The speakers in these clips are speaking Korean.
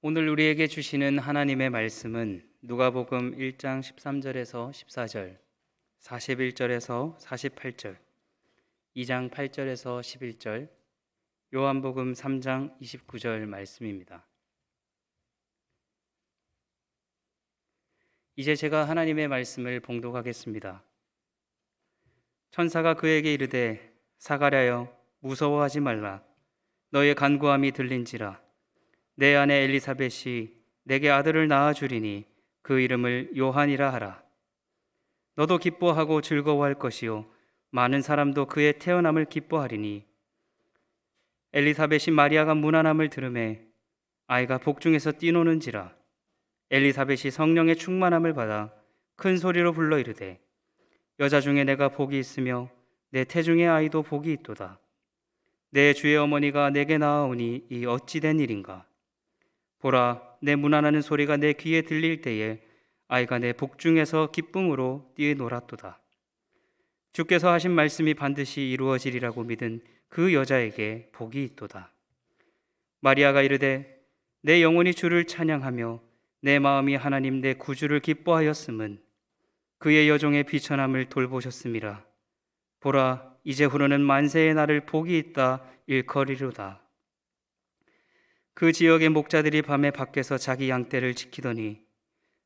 오늘 우리에게 주시는 하나님의 말씀은 누가복음 1장 13절에서 14절, 41절에서 48절, 2장 8절에서 11절, 요한복음 3장 29절 말씀입니다. 이제 제가 하나님의 말씀을 봉독하겠습니다. 천사가 그에게 이르되 사가랴여 무서워하지 말라. 너의 간구함이 들린지라. 내 아내 엘리사벳이 내게 아들을 낳아 주리니 그 이름을 요한이라 하라. 너도 기뻐하고 즐거워할 것이요 많은 사람도 그의 태어남을 기뻐하리니 엘리사벳이 마리아가 문안함을 들으매 아이가 복중에서 뛰노는지라. 엘리사벳이 성령의 충만함을 받아 큰 소리로 불러 이르되 여자 중에 내가 복이 있으며 내 태중의 아이도 복이 있도다. 내 주의 어머니가 내게 낳아오니 이 어찌 된 일인가. 보라, 내 문안하는 소리가 내 귀에 들릴 때에 아이가 내 복중에서 기쁨으로 뛰놀았도다. 주께서 하신 말씀이 반드시 이루어지리라고 믿은 그 여자에게 복이 있도다. 마리아가 이르되 내 영혼이 주를 찬양하며 내 마음이 하나님 내 구주를 기뻐하였음은 그의 여종의 비천함을 돌보셨음이라. 보라, 이제후로는 만세의 날을 복이 있다 일컬이로다. 그 지역의 목자들이 밤에 밖에서 자기 양떼를 지키더니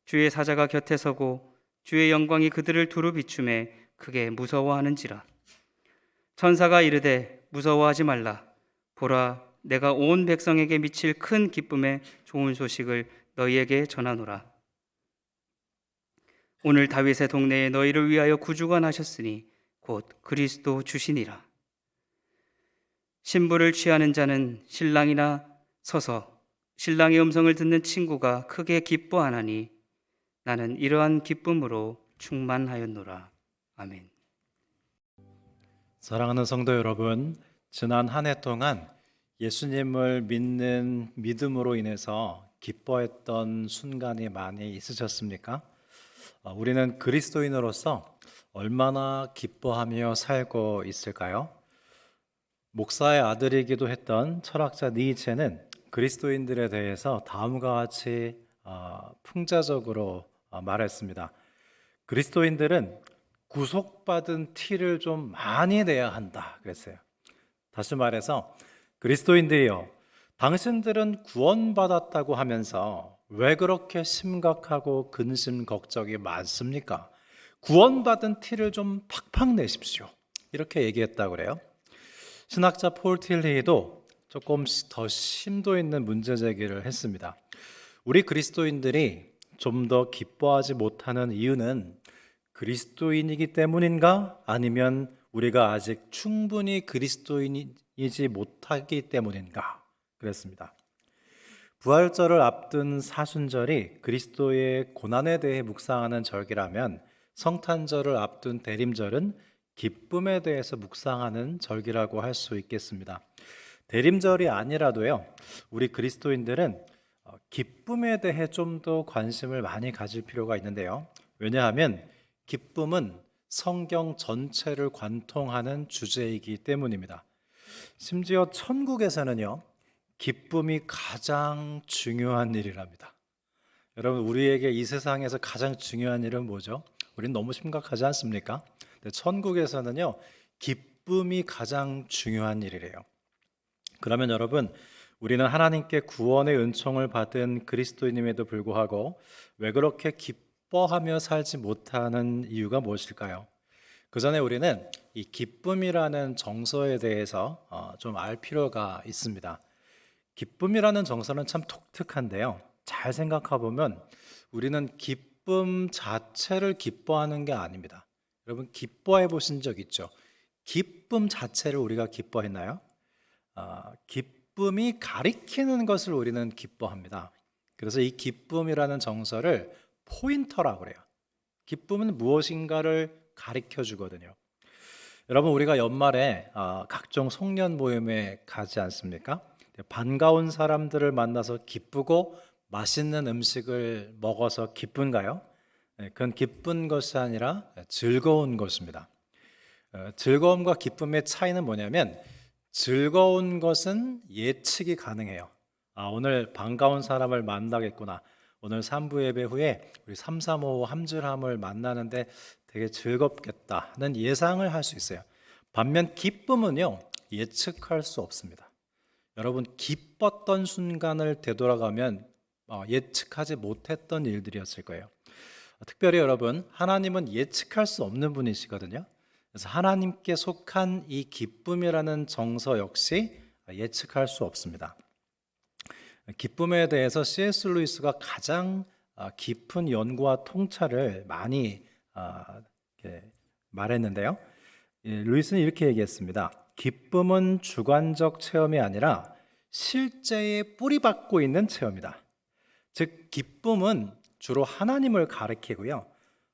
주의 사자가 곁에 서고 주의 영광이 그들을 두루 비추매 크게 무서워하는지라. 천사가 이르되 무서워하지 말라. 보라, 내가 온 백성에게 미칠 큰 기쁨의 좋은 소식을 너희에게 전하노라. 오늘 다윗의 동네에 너희를 위하여 구주가 나셨으니 곧 그리스도 주시니라. 신부를 취하는 자는 신랑이나 서서 신랑의 음성을 듣는 친구가 크게 기뻐하나니 나는 이러한 기쁨으로 충만하였노라. 아멘. 사랑하는 성도 여러분, 지난 한 해 동안 예수님을 믿는 믿음으로 인해서 기뻐했던 순간이 많이 있으셨습니까? 우리는 그리스도인으로서 얼마나 기뻐하며 살고 있을까요? 목사의 아들이기도 했던 철학자 니체는 그리스도인들에 대해서 다음과 같이 풍자적으로 말했습니다. 그리스도인들은 구속받은 티를 좀 많이 내야 한다 그랬어요. 다시 말해서 그리스도인들이요, 당신들은 구원받았다고 하면서 왜 그렇게 심각하고 근심 걱정이 많습니까? 구원받은 티를 좀 팍팍 내십시오. 이렇게 얘기했다고 그래요. 신학자 폴 틸리도 조금 더 심도 있는 문제 제기를 했습니다. 우리 그리스도인들이 좀 더 기뻐하지 못하는 이유는 그리스도인이기 때문인가? 아니면 우리가 아직 충분히 그리스도인이지 못하기 때문인가? 그랬습니다. 부활절을 앞둔 사순절이 그리스도의 고난에 대해 묵상하는 절기라면 성탄절을 앞둔 대림절은 기쁨에 대해서 묵상하는 절기라고 할 수 있겠습니다. 대림절이 아니라도요, 우리 그리스도인들은 기쁨에 대해 좀 더 관심을 많이 가질 필요가 있는데요. 왜냐하면 기쁨은 성경 전체를 관통하는 주제이기 때문입니다. 심지어 천국에서는요, 기쁨이 가장 중요한 일이랍니다. 여러분, 우리에게 이 세상에서 가장 중요한 일은 뭐죠? 우린 너무 심각하지 않습니까? 근데 천국에서는요, 기쁨이 가장 중요한 일이래요. 그러면 여러분, 우리는 하나님께 구원의 은총을 받은 그리스도인임에도 불구하고 왜 그렇게 기뻐하며 살지 못하는 이유가 무엇일까요? 그 전에 우리는 이 기쁨이라는 정서에 대해서 좀 알 필요가 있습니다. 기쁨이라는 정서는 참 독특한데요, 잘 생각해 보면 우리는 기쁨 자체를 기뻐하는 게 아닙니다. 여러분, 기뻐해 보신 적 있죠? 기쁨 자체를 우리가 기뻐했나요? 기쁨이 가리키는 것을 우리는 기뻐합니다. 그래서 이 기쁨이라는 정서를 포인터라고 그래요. 기쁨은 무엇인가를 가리켜 주거든요. 여러분, 우리가 연말에 각종 송년 모임에 가지 않습니까? 반가운 사람들을 만나서 기쁘고 맛있는 음식을 먹어서 기쁜가요? 그건 기쁜 것이 아니라 즐거운 것입니다. 즐거움과 기쁨의 차이는 뭐냐면 즐거운 것은 예측이 가능해요. 오늘 반가운 사람을 만나겠구나. 오늘 3부 예배 후에 우리 335 함즈람을 만나는데 되게 즐겁겠다는 예상을 할 수 있어요. 반면 기쁨은요, 예측할 수 없습니다. 여러분, 기뻤던 순간을 되돌아가면 예측하지 못했던 일들이었을 거예요. 특별히 여러분, 하나님은 예측할 수 없는 분이시거든요. 그래서 하나님께 속한 이 기쁨이라는 정서 역시 예측할 수 없습니다. 기쁨에 대해서 C.S. 루이스가 가장 깊은 연구와 통찰을 많이 말했는데요. 루이스는 이렇게 얘기했습니다. 기쁨은 주관적 체험이 아니라 실제에 뿌리박고 있는 체험이다. 즉, 기쁨은 주로 하나님을 가리키고요.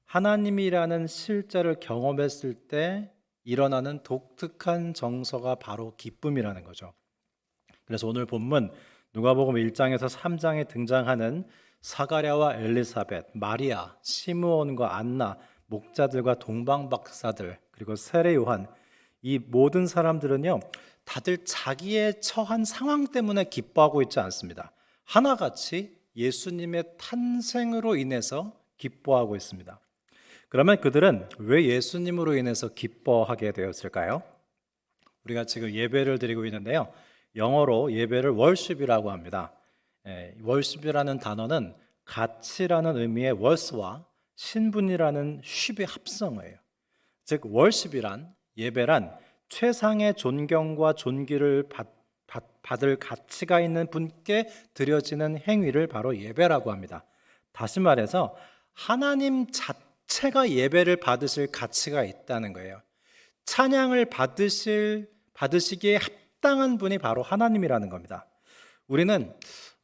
하나님이라는 실제를 경험했을 때 일어나는 독특한 정서가 바로 기쁨이라는 거죠. 그래서 오늘 본문 누가복음 1장에서 3장에 등장하는 사가랴와 엘리사벳, 마리아, 시므온과 안나, 목자들과 동방박사들, 그리고 세례 요한, 이 모든 사람들은요, 다들 자기의 처한 상황 때문에 기뻐하고 있지 않습니다. 하나같이 예수님의 탄생으로 인해서 기뻐하고 있습니다. 그러면 그들은 왜 예수님으로 인해서 기뻐하게 되었을까요? 우리가 지금 예배를 드리고 있는데요, 영어로 예배를 월십이라고 합니다. 월십이라는 단어는 가치라는 의미의 월스와 신분이라는 쉽의 합성어예요. 즉, 월십이란, 예배란 최상의 존경과 존귀를 받을 가치가 있는 분께 드려지는 행위를 바로 예배라고 합니다. 다시 말해서 하나님 자체가 예배를 받으실 가치가 있다는 거예요. 찬양을 받으시기에 합당한 분이 바로 하나님이라는 겁니다. 우리는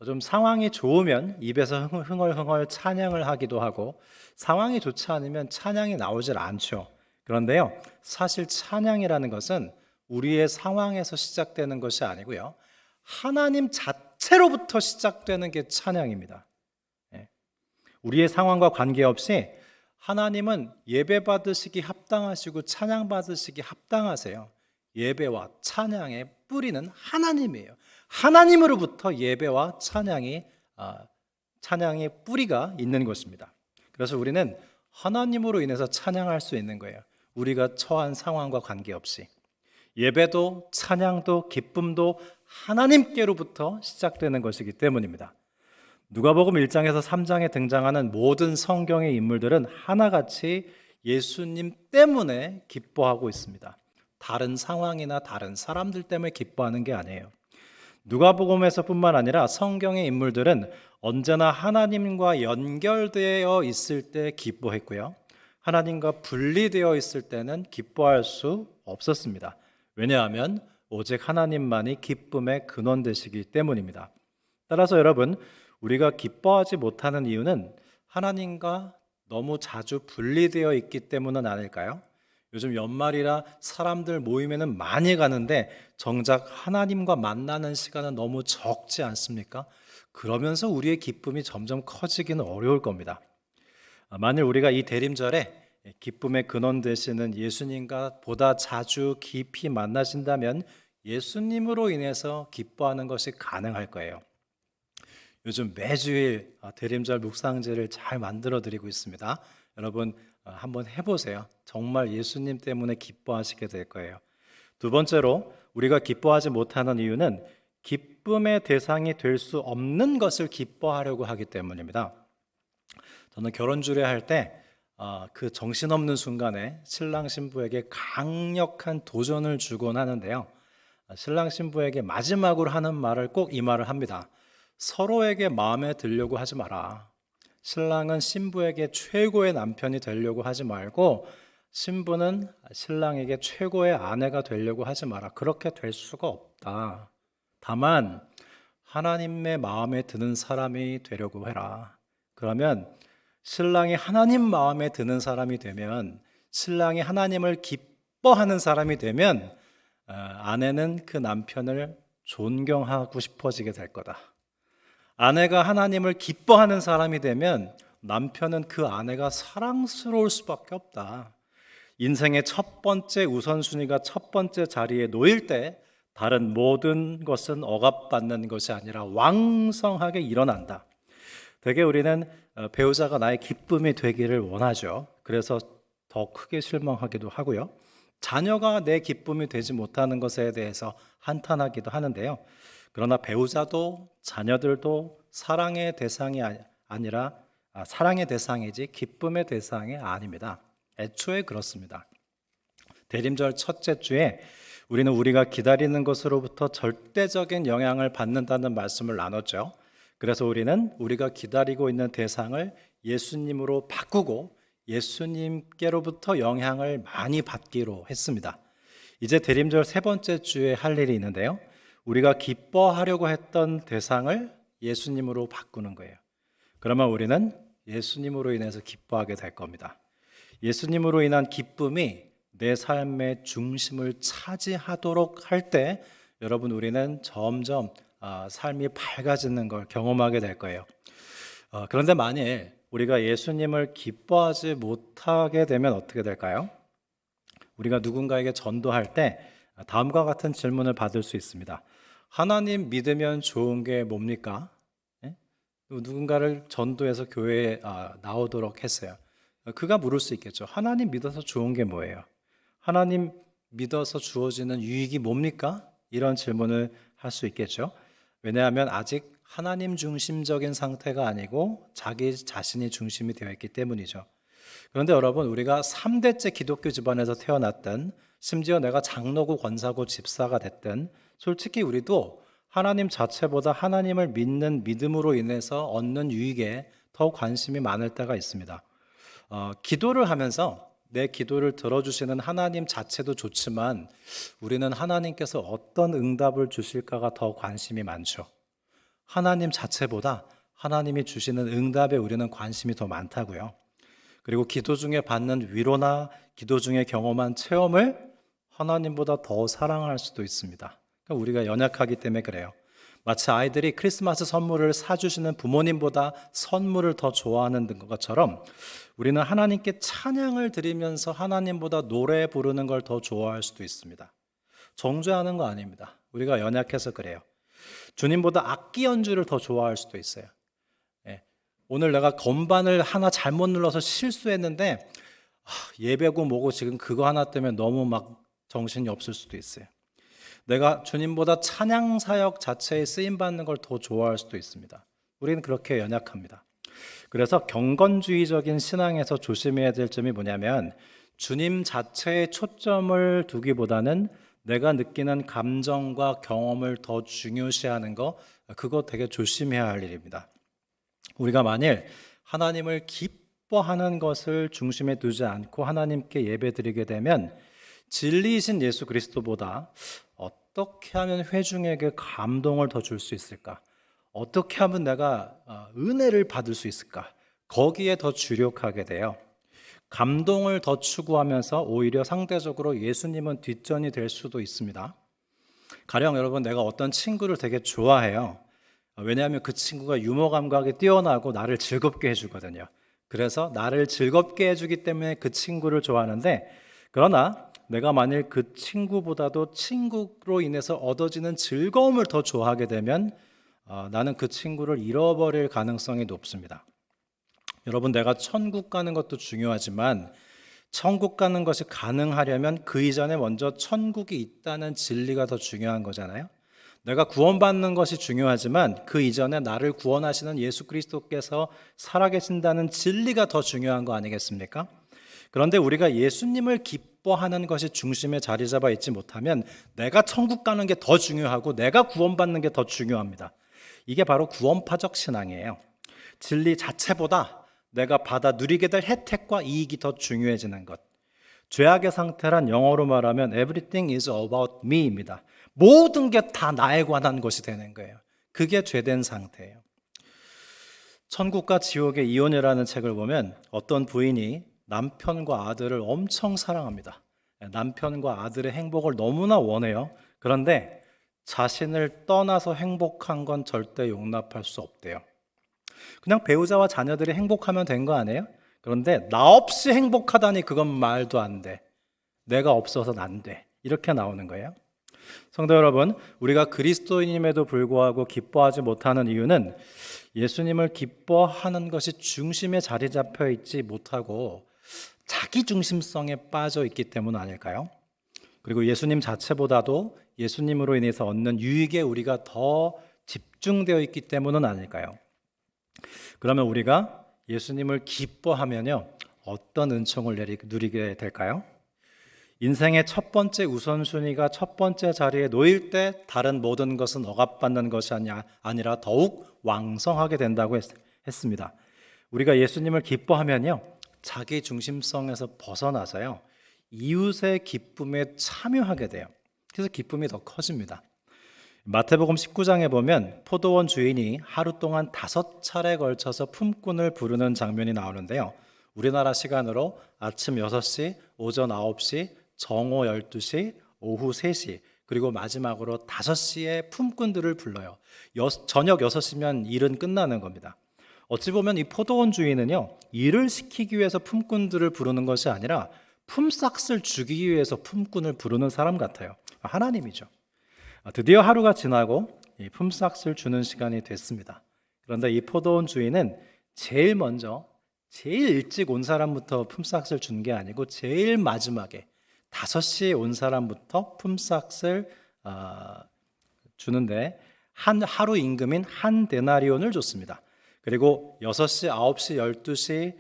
좀 상황이 좋으면 입에서 흥얼흥얼 찬양을 하기도 하고, 상황이 좋지 않으면 찬양이 나오질 않죠. 그런데요, 사실 찬양이라는 것은 우리의 상황에서 시작되는 것이 아니고요, 하나님 자체로부터 시작되는 게 찬양입니다. 우리의 상황과 관계없이 하나님은 예배 받으시기 합당하시고 찬양 받으시기 합당하세요. 예배와 찬양의 뿌리는 하나님이에요. 하나님으로부터 예배와 찬양의 뿌리가 있는 것입니다. 그래서 우리는 하나님으로 인해서 찬양할 수 있는 거예요. 우리가 처한 상황과 관계없이. 예배도 찬양도 기쁨도 하나님께로부터 시작되는 것이기 때문입니다. 누가복음 1장에서 3장에 등장하는 모든 성경의 인물들은 하나같이 예수님 때문에 기뻐하고 있습니다. 다른 상황이나 다른 사람들 때문에 기뻐하는 게 아니에요. 누가복음에서뿐만 아니라 성경의 인물들은 언제나 하나님과 연결되어 있을 때 기뻐했고요, 하나님과 분리되어 있을 때는 기뻐할 수 없었습니다. 왜냐하면 오직 하나님만이 기쁨의 근원 되시기 때문입니다. 따라서 여러분, 우리가 기뻐하지 못하는 이유는 하나님과 너무 자주 분리되어 있기 때문은 아닐까요? 요즘 연말이라 사람들 모임에는 많이 가는데 정작 하나님과 만나는 시간은 너무 적지 않습니까? 그러면서 우리의 기쁨이 점점 커지기는 어려울 겁니다. 만일 우리가 이 대림절에 기쁨의 근원 되시는 예수님과 보다 자주 깊이 만나신다면 예수님으로 인해서 기뻐하는 것이 가능할 거예요. 요즘 매주일 대림절 묵상제를 잘 만들어 드리고 있습니다. 여러분 한번 해보세요. 정말 예수님 때문에 기뻐하시게 될 거예요. 두 번째로 우리가 기뻐하지 못하는 이유는 기쁨의 대상이 될 수 없는 것을 기뻐하려고 하기 때문입니다. 저는 결혼 주례할 때 그 정신없는 순간에 신랑 신부에게 강력한 도전을 주곤 하는데요, 신랑 신부에게 마지막으로 하는 말을 꼭 이 말을 합니다. 서로에게 마음에 들려고 하지 마라. 신랑은 신부에게 최고의 남편이 되려고 하지 말고 신부는 신랑에게 최고의 아내가 되려고 하지 마라. 그렇게 될 수가 없다. 다만 하나님의 마음에 드는 사람이 되려고 해라. 그러면 신랑이 하나님 마음에 드는 사람이 되면, 신랑이 하나님을 기뻐하는 사람이 되면 아내는 그 남편을 존경하고 싶어지게 될 거다. 아내가 하나님을 기뻐하는 사람이 되면 남편은 그 아내가 사랑스러울 수밖에 없다. 인생의 첫 번째 우선순위가 첫 번째 자리에 놓일 때 다른 모든 것은 억압받는 것이 아니라 왕성하게 일어난다. 되게 우리는 배우자가 나의 기쁨이 되기를 원하죠. 그래서 더 크게 실망하기도 하고요. 자녀가 내 기쁨이 되지 못하는 것에 대해서 한탄하기도 하는데요. 그러나 배우자도 자녀들도 사랑의 대상이 아니라 사랑의 대상이지 기쁨의 대상이 아닙니다. 애초에 그렇습니다. 대림절 첫째 주에 우리는 우리가 기다리는 것으로부터 절대적인 영향을 받는다는 말씀을 나눴죠. 그래서 우리는 우리가 기다리고 있는 대상을 예수님으로 바꾸고 예수님께로부터 영향을 많이 받기로 했습니다. 이제 대림절 세 번째 주에 할 일이 있는데요. 우리가 기뻐하려고 했던 대상을 예수님으로 바꾸는 거예요. 그러면 우리는 예수님으로 인해서 기뻐하게 될 겁니다. 예수님으로 인한 기쁨이 내 삶의 중심을 차지하도록 할 때 여러분 우리는 점점 삶이 밝아지는 걸 경험하게 될 거예요. 그런데 만일 우리가 예수님을 기뻐하지 못하게 되면 어떻게 될까요? 우리가 누군가에게 전도할 때 다음과 같은 질문을 받을 수 있습니다. 하나님 믿으면 좋은 게 뭡니까? 누군가를 전도해서 교회에 나오도록 했어요. 그가 물을 수 있겠죠. 하나님 믿어서 좋은 게 뭐예요? 하나님 믿어서 주어지는 유익이 뭡니까? 이런 질문을 할 수 있겠죠. 왜냐하면 아직 하나님 중심적인 상태가 아니고 자기 자신이 중심이 되어 있기 때문이죠. 그런데 여러분 우리가 3대째 기독교 집안에서 태어났든 심지어 내가 장로고 권사고 집사가 됐든 솔직히 우리도 하나님 자체보다 하나님을 믿는 믿음으로 인해서 얻는 유익에 더 관심이 많을 때가 있습니다. 기도를 하면서 내 기도를 들어주시는 하나님 자체도 좋지만 우리는 하나님께서 어떤 응답을 주실까가 더 관심이 많죠. 하나님 자체보다 하나님이 주시는 응답에 우리는 관심이 더 많다고요. 그리고 기도 중에 받는 위로나 기도 중에 경험한 체험을 하나님보다 더 사랑할 수도 있습니다. 그러니까 우리가 연약하기 때문에 그래요. 마치 아이들이 크리스마스 선물을 사주시는 부모님보다 선물을 더 좋아하는 것처럼 우리는 하나님께 찬양을 드리면서 하나님보다 노래 부르는 걸 더 좋아할 수도 있습니다. 정죄하는 거 아닙니다. 우리가 연약해서 그래요. 주님보다 악기 연주를 더 좋아할 수도 있어요. 오늘 내가 건반을 하나 잘못 눌러서 실수했는데 예배고 뭐고 지금 그거 하나 때문에 너무 막 정신이 없을 수도 있어요. 내가 주님보다 찬양 사역 자체에 쓰임받는 걸 더 좋아할 수도 있습니다. 우리는 그렇게 연약합니다. 그래서 경건주의적인 신앙에서 조심해야 될 점이 뭐냐면 주님 자체에 초점을 두기보다는 내가 느끼는 감정과 경험을 더 중요시하는 거, 그거 되게 조심해야 할 일입니다. 우리가 만일 하나님을 기뻐하는 것을 중심에 두지 않고 하나님께 예배드리게 되면 진리이신 예수 그리스도보다 어떻게 하면 회중에게 감동을 더 줄 수 있을까? 어떻게 하면 내가 은혜를 받을 수 있을까? 거기에 더 주력하게 돼요. 감동을 더 추구하면서 오히려 상대적으로 예수님은 뒷전이 될 수도 있습니다. 가령 여러분 내가 어떤 친구를 되게 좋아해요. 왜냐하면 그 친구가 유머 감각이 뛰어나고 나를 즐겁게 해주거든요. 그래서 나를 즐겁게 해주기 때문에 그 친구를 좋아하는데 그러나 내가 만일 그 친구보다도 친구로 인해서 얻어지는 즐거움을 더 좋아하게 되면 나는 그 친구를 잃어버릴 가능성이 높습니다. 여러분 내가 천국 가는 것도 중요하지만 천국 가는 것이 가능하려면 그 이전에 먼저 천국이 있다는 진리가 더 중요한 거잖아요. 내가 구원받는 것이 중요하지만 그 이전에 나를 구원하시는 예수 그리스도께서 살아계신다는 진리가 더 중요한 거 아니겠습니까? 그런데 우리가 예수님을 기뻐하는 것이 중심에 자리 잡아 있지 못하면 내가 천국 가는 게 더 중요하고 내가 구원받는 게 더 중요합니다. 이게 바로 구원파적 신앙이에요. 진리 자체보다 내가 받아 누리게 될 혜택과 이익이 더 중요해지는 것. 죄악의 상태란 영어로 말하면 everything is about me입니다. 모든 게 다 나에 관한 것이 되는 거예요. 그게 죄된 상태예요. 천국과 지옥의 이혼이라는 책을 보면 어떤 부인이 남편과 아들을 엄청 사랑합니다. 남편과 아들의 행복을 너무나 원해요. 그런데 자신을 떠나서 행복한 건 절대 용납할 수 없대요. 그냥 배우자와 자녀들이 행복하면 된 거 아니에요? 그런데 나 없이 행복하다니 그건 말도 안 돼. 내가 없어서는 안 돼. 이렇게 나오는 거예요. 성도 여러분, 우리가 그리스도인임에도 불구하고 기뻐하지 못하는 이유는 예수님을 기뻐하는 것이 중심에 자리 잡혀 있지 못하고 자기 중심성에 빠져 있기 때문 아닐까요? 그리고 예수님 자체보다도 예수님으로 인해서 얻는 유익에 우리가 더 집중되어 있기 때문은 아닐까요? 그러면 우리가 예수님을 기뻐하면요, 어떤 은총을 누리게 될까요? 인생의 첫 번째 우선순위가 첫 번째 자리에 놓일 때 다른 모든 것은 억압받는 것이 아니라 더욱 왕성하게 된다고 했습니다. 우리가 예수님을 기뻐하면요, 자기 중심성에서 벗어나서요, 이웃의 기쁨에 참여하게 돼요. 그래서 기쁨이 더 커집니다. 마태복음 19장에 보면 포도원 주인이 하루 동안 5차례 걸쳐서 품꾼을 부르는 장면이 나오는데요. 우리나라 시간으로 아침 6시, 오전 9시, 정오 12시, 오후 3시, 그리고 마지막으로 5시에 품꾼들을 불러요. 저녁 6시면 일은 끝나는 겁니다. 어찌 보면 이 포도원 주인은요, 일을 시키기 위해서 품꾼들을 부르는 것이 아니라 품삯을 주기 위해서 품꾼을 부르는 사람 같아요. 하나님이죠. 드디어 하루가 지나고 이 품삯을 주는 시간이 됐습니다. 그런데 이 포도원 주인은 제일 먼저, 제일 일찍 온 사람부터 품삯을 준 게 아니고 제일 마지막에 5시에 온 사람부터 품삯을 주는데 하루 임금인 한 데나리온을 줬습니다. 그리고 6시, 9시, 12시,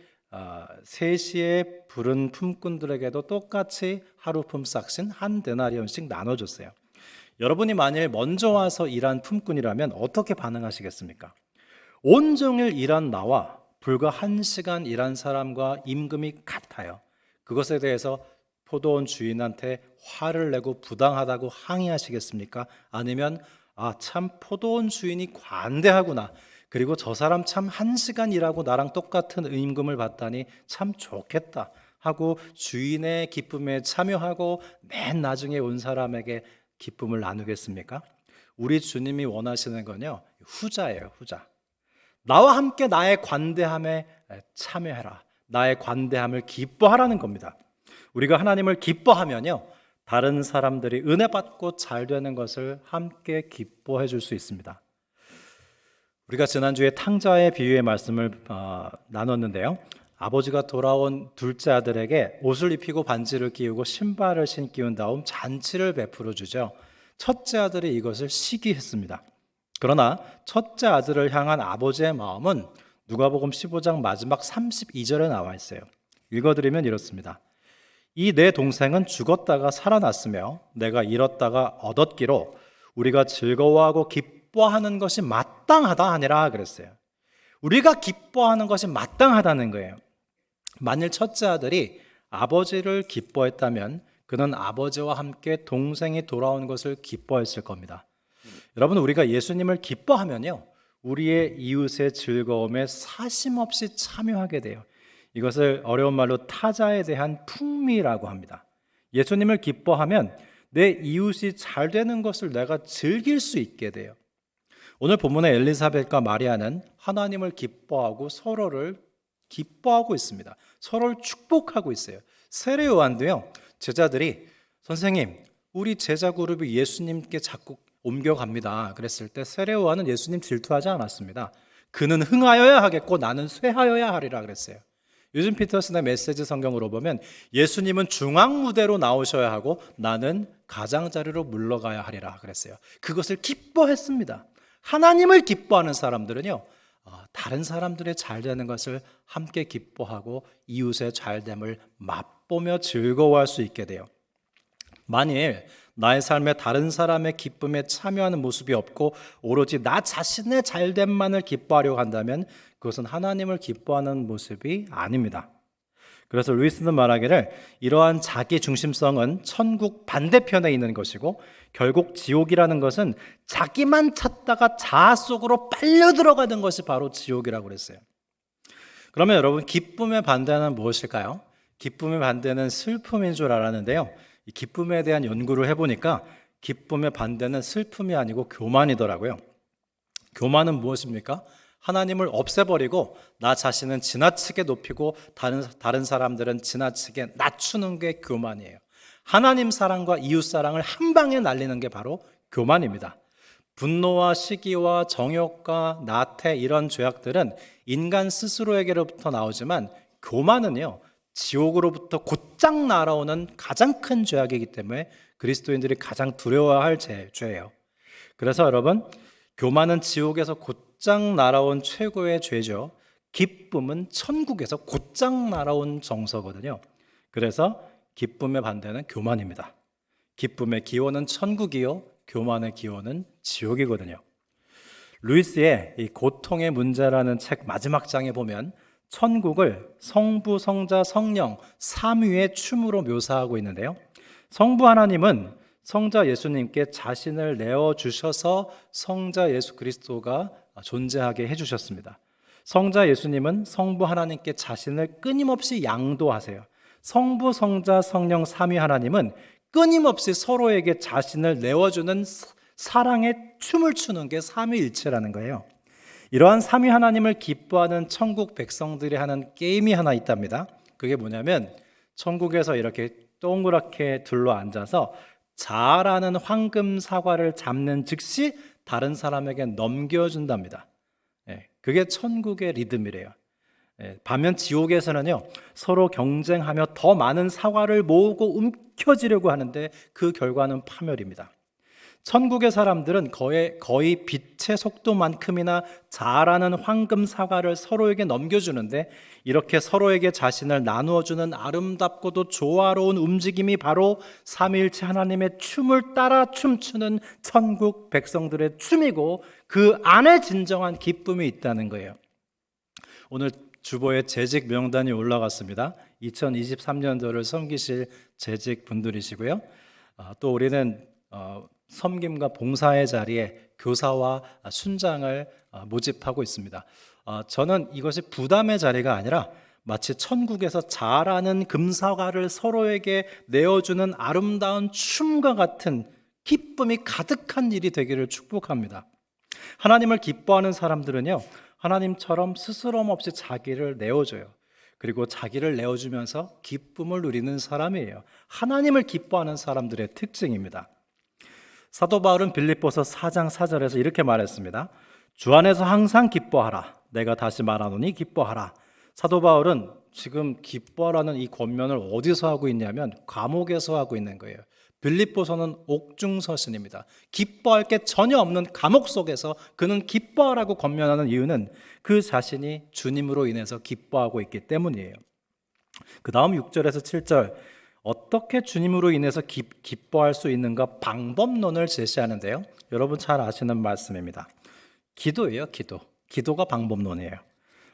3시에 부른 품꾼들에게도 똑같이 하루 품삯인 한 데나리온씩 나눠줬어요. 여러분이 만일 먼저 와서 일한 품꾼이라면 어떻게 반응하시겠습니까? 온종일 일한 나와 불과 1시간 일한 사람과 임금이 같아요. 그것에 대해서 포도원 주인한테 화를 내고 부당하다고 항의하시겠습니까? 아니면 참 포도원 주인이 관대하구나, 그리고 저 사람 참 1시간 일하고 나랑 똑같은 임금을 받다니 참 좋겠다 하고 주인의 기쁨에 참여하고 맨 나중에 온 사람에게 기쁨을 나누겠습니까? 우리 주님이 원하시는 건요, 후자예요. 후자. 나와 함께 나의 관대함에 참여해라. 나의 관대함을 기뻐하라는 겁니다. 우리가 하나님을 기뻐하면요, 다른 사람들이 은혜 받고 잘 되는 것을 함께 기뻐해 줄 수 있습니다. 우리가 지난주에 탕자의 비유의 말씀을 나눴는데요. 아버지가 돌아온 둘째 아들에게 옷을 입히고 반지를 끼우고 신발을 신기운 다음 잔치를 베풀어 주죠. 첫째 아들이 이것을 시기했습니다. 그러나 첫째 아들을 향한 아버지의 마음은 누가복음 15장 마지막 32절에 나와 있어요. 읽어드리면 이렇습니다. 이 내 동생은 죽었다가 살아났으며 내가 잃었다가 얻었기로 우리가 즐거워하고 기뻐하는 것이 마땅하다 하니라 그랬어요. 우리가 기뻐하는 것이 마땅하다는 거예요. 만일 첫째 아들이 아버지를 기뻐했다면 그는 아버지와 함께 동생이 돌아온 것을 기뻐했을 겁니다. 여러분, 우리가 예수님을 기뻐하면요, 우리의 이웃의 즐거움에 사심없이 참여하게 돼요. 이것을 어려운 말로 타자에 대한 풍미라고 합니다. 예수님을 기뻐하면 내 이웃이 잘 되는 것을 내가 즐길 수 있게 돼요. 오늘 본문의 엘리사벳과 마리아는 하나님을 기뻐하고 서로를 기뻐하고 있습니다. 서로를 축복하고 있어요. 세례 요한도요, 제자들이 선생님, 우리 제자 그룹이 예수님께 자꾸 옮겨갑니다. 그랬을 때 세례 요한은 예수님 질투하지 않았습니다. 그는 흥하여야 하겠고 나는 쇠하여야 하리라 그랬어요. 요즘 피터슨의 메시지 성경으로 보면 예수님은 중앙 무대로 나오셔야 하고 나는 가장자리로 물러가야 하리라 그랬어요. 그것을 기뻐했습니다. 하나님을 기뻐하는 사람들은요, 다른 사람들의 잘 되는 것을 함께 기뻐하고 이웃의 잘됨을 맛보며 즐거워할 수 있게 돼요. 만일 나의 삶에 다른 사람의 기쁨에 참여하는 모습이 없고 오로지 나 자신의 잘됨만을 기뻐하려고 한다면 그것은 하나님을 기뻐하는 모습이 아닙니다. 그래서 루이스는 말하기를 이러한 자기 중심성은 천국 반대편에 있는 것이고 결국 지옥이라는 것은 자기만 찾다가 자아 속으로 빨려 들어가는 것이 바로 지옥이라고 그랬어요. 그러면 여러분, 기쁨의 반대는 무엇일까요? 기쁨의 반대는 슬픔인 줄 알았는데요. 이 기쁨에 대한 연구를 해보니까 기쁨의 반대는 슬픔이 아니고 교만이더라고요. 교만은 무엇입니까? 하나님을 없애버리고 나 자신은 지나치게 높이고 다른 사람들은 지나치게 낮추는 게 교만이에요. 하나님 사랑과 이웃 사랑을 한 방에 날리는 게 바로 교만입니다. 분노와 시기와 정욕과 나태 이런 죄악들은 인간 스스로에게로부터 나오지만 교만은요, 지옥으로부터 곧장 날아오는 가장 큰 죄악이기 때문에 그리스도인들이 가장 두려워할 죄예요. 그래서 여러분, 교만은 지옥에서 곧장 날아온 최고의 죄죠. 기쁨은 천국에서 곧장 날아온 정서거든요. 그래서 기쁨의 반대는 교만입니다. 기쁨의 기원은 천국이요, 교만의 기원은 지옥이거든요. 루이스의 이 고통의 문제라는 책 마지막 장에 보면 천국을 성부, 성자, 성령 삼위의 춤으로 묘사하고 있는데요. 성부 하나님은 성자 예수님께 자신을 내어주셔서 성자 예수 그리스도가 존재하게 해주셨습니다. 성자 예수님은 성부 하나님께 자신을 끊임없이 양도하세요. 성부, 성자, 성령 삼위 하나님은 끊임없이 서로에게 자신을 내어주는 사랑의 춤을 추는 게 삼위일체라는 거예요. 이러한 삼위 하나님을 기뻐하는 천국 백성들이 하는 게임이 하나 있답니다. 그게 뭐냐면 천국에서 이렇게 동그랗게 둘러앉아서 자라는 황금 사과를 잡는 즉시 다른 사람에게 넘겨준답니다. 그게 천국의 리듬이래요. 반면 지옥에서는요, 서로 경쟁하며 더 많은 사과를 모으고 움켜쥐려고 하는데 그 결과는 파멸입니다. 천국의 사람들은 거의 빛의 속도만큼이나 자라는 황금 사과를 서로에게 넘겨주는데 이렇게 서로에게 자신을 나누어주는 아름답고도 조화로운 움직임이 바로 삼위일체 하나님의 춤을 따라 춤추는 천국 백성들의 춤이고 그 안에 진정한 기쁨이 있다는 거예요. 오늘 주보에 재직 명단이 올라갔습니다. 2023년도를 섬기실 재직 분들이시고요. 또 우리는 섬김과 봉사의 자리에 교사와 순장을 모집하고 있습니다. 저는 이것이 부담의 자리가 아니라 마치 천국에서 자라는 금사과를 서로에게 내어주는 아름다운 춤과 같은 기쁨이 가득한 일이 되기를 축복합니다. 하나님을 기뻐하는 사람들은요, 하나님처럼 스스럼 없이 자기를 내어줘요. 그리고 자기를 내어주면서 기쁨을 누리는 사람이에요. 하나님을 기뻐하는 사람들의 특징입니다. 사도 바울은 빌립보서 4장 4절에서 이렇게 말했습니다. 주 안에서 항상 기뻐하라. 내가 다시 말하노니 기뻐하라. 사도 바울은 지금 기뻐하라는 이 권면을 어디서 하고 있냐면 감옥에서 하고 있는 거예요. 빌립보서는 옥중서신입니다. 기뻐할 게 전혀 없는 감옥 속에서 그는 기뻐하라고 권면하는 이유는 그 자신이 주님으로 인해서 기뻐하고 있기 때문이에요. 그 다음 6절에서 7절 어떻게 주님으로 인해서 기뻐할 수 있는가 방법론을 제시하는데요. 여러분 잘 아시는 말씀입니다. 기도예요. 기도가 방법론이에요.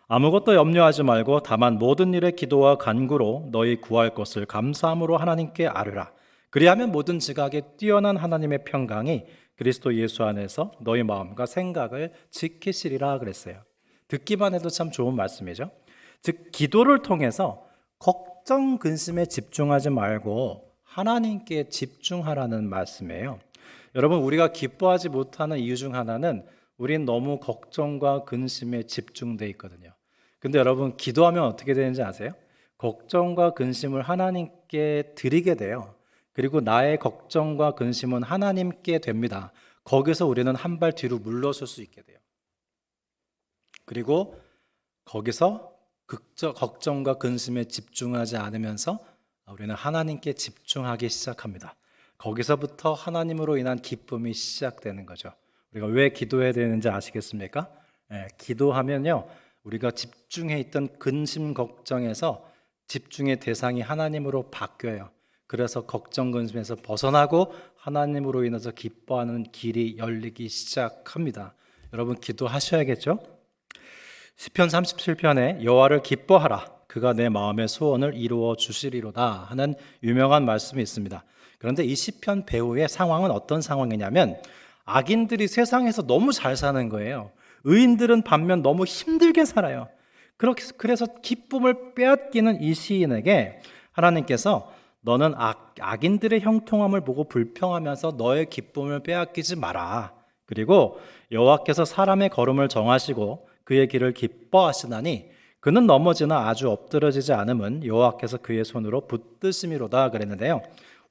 아무것도 염려하지 말고 다만 모든 일에 기도와 간구로 너희 구할 것을 감사함으로 하나님께 아뢰라. 그리하면 모든 지각에 뛰어난 하나님의 평강이 그리스도 예수 안에서 너희 마음과 생각을 지키시리라 그랬어요. 듣기만 해도 참 좋은 말씀이죠. 즉 기도를 통해서 걱정, 근심에 집중하지 말고 하나님께 집중하라는 말씀이에요. 여러분, 우리가 기뻐하지 못하는 이유 중 하나는 우린 너무 걱정과 근심에 집중돼 있거든요. 근데 여러분, 기도하면 어떻게 되는지 아세요? 걱정과 근심을 하나님께 드리게 돼요. 그리고 나의 걱정과 근심은 하나님께 됩니다. 거기서 우리는 한 발 뒤로 물러설 수 있게 돼요. 그리고 거기서 걱정과 근심에 집중하지 않으면서 우리는 하나님께 집중하기 시작합니다. 거기서부터 하나님으로 인한 기쁨이 시작되는 거죠. 우리가 왜 기도해야 되는지 아시겠습니까? 기도하면요, 우리가 집중해 있던 근심 걱정에서 집중의 대상이 하나님으로 바뀌어요. 그래서 걱정 근심에서 벗어나고 하나님으로 인해서 기뻐하는 길이 열리기 시작합니다. 여러분 기도하셔야겠죠? 시편 37편에 여호와를 기뻐하라 그가 내 마음의 소원을 이루어 주시리로다 하는 유명한 말씀이 있습니다. 그런데 이 시편 배후의 상황은 어떤 상황이냐면 악인들이 세상에서 너무 잘 사는 거예요. 의인들은 반면 너무 힘들게 살아요. 그래서 기쁨을 빼앗기는 이 시인에게 하나님께서 너는 악인들의 형통함을 보고 불평하면서 너의 기쁨을 빼앗기지 마라. 그리고 여호와께서 사람의 걸음을 정하시고 그의 길을 기뻐하시나니 그는 넘어지나 아주 엎드러지지 않음은 여호와께서 그의 손으로 붙드심이로다 그랬는데요.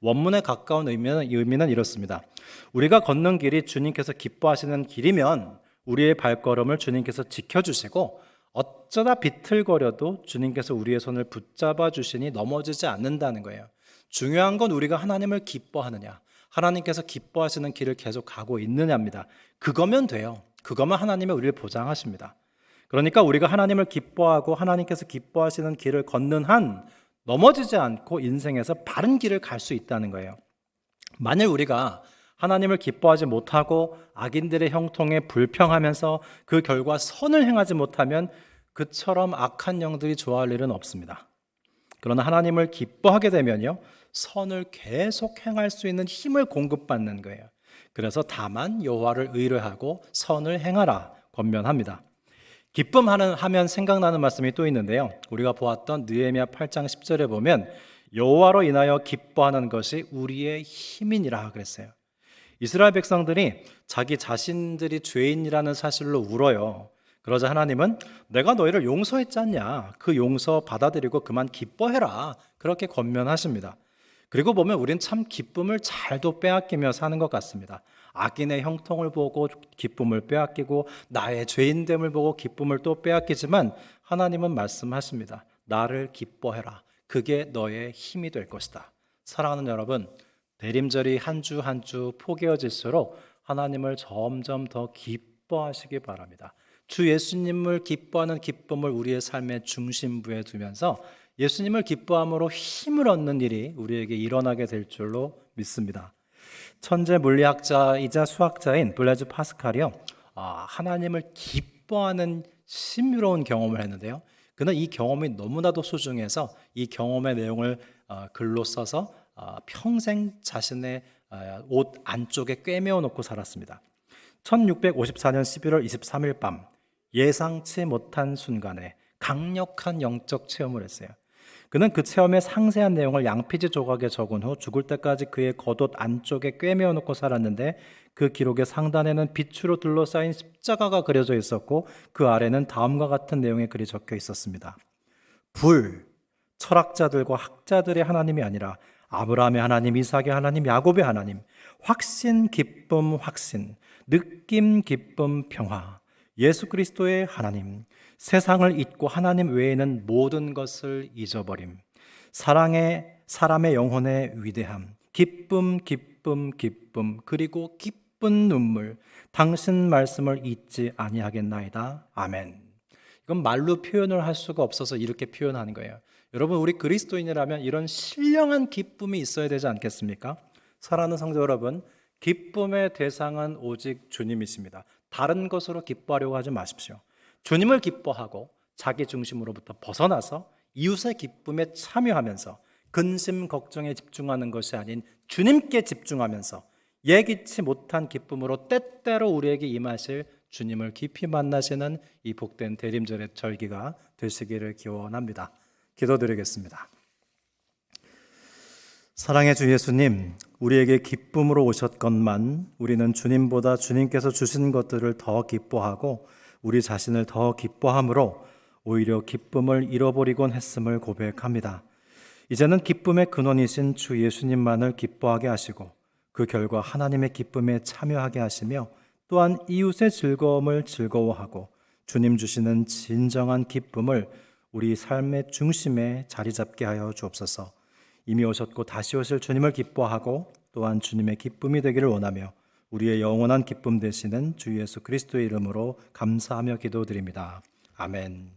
원문에 가까운 의미는 이렇습니다. 우리가 걷는 길이 주님께서 기뻐하시는 길이면 우리의 발걸음을 주님께서 지켜주시고 어쩌다 비틀거려도 주님께서 우리의 손을 붙잡아 주시니 넘어지지 않는다는 거예요. 중요한 건 우리가 하나님을 기뻐하느냐, 하나님께서 기뻐하시는 길을 계속 가고 있느냐입니다. 그거면 돼요. 그거면 하나님이 우리를 보장하십니다. 그러니까 우리가 하나님을 기뻐하고 하나님께서 기뻐하시는 길을 걷는 한 넘어지지 않고 인생에서 바른 길을 갈 수 있다는 거예요. 만일 우리가 하나님을 기뻐하지 못하고 악인들의 형통에 불평하면서 그 결과 선을 행하지 못하면 그처럼 악한 영들이 좋아할 일은 없습니다. 그러나 하나님을 기뻐하게 되면요, 선을 계속 행할 수 있는 힘을 공급받는 거예요. 그래서 다만 여호와를 의뢰하고 선을 행하라 권면합니다. 기쁨하면 생각나는 말씀이 또 있는데요. 우리가 보았던 느헤미야 8장 10절에 보면 여호와로 인하여 기뻐하는 것이 우리의 힘이니라 그랬어요. 이스라엘 백성들이 자기 자신들이 죄인이라는 사실로 울어요. 그러자 하나님은 내가 너희를 용서했지 않냐, 그 용서 받아들이고 그만 기뻐해라, 그렇게 권면하십니다. 그리고 보면 우리는 참 기쁨을 잘도 빼앗기며 사는 것 같습니다. 악인의 형통을 보고 기쁨을 빼앗기고 나의 죄인됨을 보고 기쁨을 또 빼앗기지만 하나님은 말씀하십니다. 나를 기뻐해라. 그게 너의 힘이 될 것이다. 사랑하는 여러분, 대림절이 한 주 한 주 포개어질수록 하나님을 점점 더 기뻐하시기 바랍니다. 주 예수님을 기뻐하는 기쁨을 우리의 삶의 중심부에 두면서 예수님을 기뻐함으로 힘을 얻는 일이 우리에게 일어나게 될 줄로 믿습니다. 천재 물리학자이자 수학자인 블레즈 파스칼이요, 하나님을 기뻐하는 신비로운 경험을 했는데요. 그는 이 경험이 너무나도 소중해서 이 경험의 내용을 글로 써서 평생 자신의 옷 안쪽에 꿰매어 놓고 살았습니다. 1654년 11월 23일 밤, 예상치 못한 순간에 강력한 영적 체험을 했어요. 그는 그 체험의 상세한 내용을 양피지 조각에 적은 후 죽을 때까지 그의 겉옷 안쪽에 꿰매어 놓고 살았는데 그 기록의 상단에는 빛으로 둘러싸인 십자가가 그려져 있었고 그 아래는 다음과 같은 내용의 글이 적혀 있었습니다. 불, 철학자들과 학자들의 하나님이 아니라 아브라함의 하나님, 이삭의 하나님, 야곱의 하나님, 확신, 기쁨, 확신, 느낌, 기쁨, 평화, 예수 그리스도의 하나님, 세상을 잊고 하나님 외에는 모든 것을 잊어버림, 사람의 영혼의 위대함, 기쁨, 기쁨, 기쁨, 그리고 기쁜 눈물, 당신 말씀을 잊지 아니하겠나이다. 아멘. 이건 말로 표현을 할 수가 없어서 이렇게 표현하는 거예요. 여러분, 우리 그리스도인이라면 이런 신령한 기쁨이 있어야 되지 않겠습니까? 사랑하는 성도 여러분, 기쁨의 대상은 오직 주님이십니다. 다른 것으로 기뻐하려고 하지 마십시오. 주님을 기뻐하고 자기 중심으로부터 벗어나서 이웃의 기쁨에 참여하면서 근심 걱정에 집중하는 것이 아닌 주님께 집중하면서 예기치 못한 기쁨으로 때때로 우리에게 임하실 주님을 깊이 만나시는 이 복된 대림절의 절기가 되시기를 기원합니다. 기도드리겠습니다. 사랑의 주 예수님, 우리에게 기쁨으로 오셨건만 우리는 주님보다 주님께서 주신 것들을 더 기뻐하고 우리 자신을 더 기뻐함으로 오히려 기쁨을 잃어버리곤 했음을 고백합니다. 이제는 기쁨의 근원이신 주 예수님만을 기뻐하게 하시고 그 결과 하나님의 기쁨에 참여하게 하시며 또한 이웃의 즐거움을 즐거워하고 주님 주시는 진정한 기쁨을 우리 삶의 중심에 자리 잡게 하여 주옵소서. 이미 오셨고 다시 오실 주님을 기뻐하고 또한 주님의 기쁨이 되기를 원하며 우리의 영원한 기쁨 되시는 주 예수 그리스도의 이름으로 감사하며 기도드립니다. 아멘.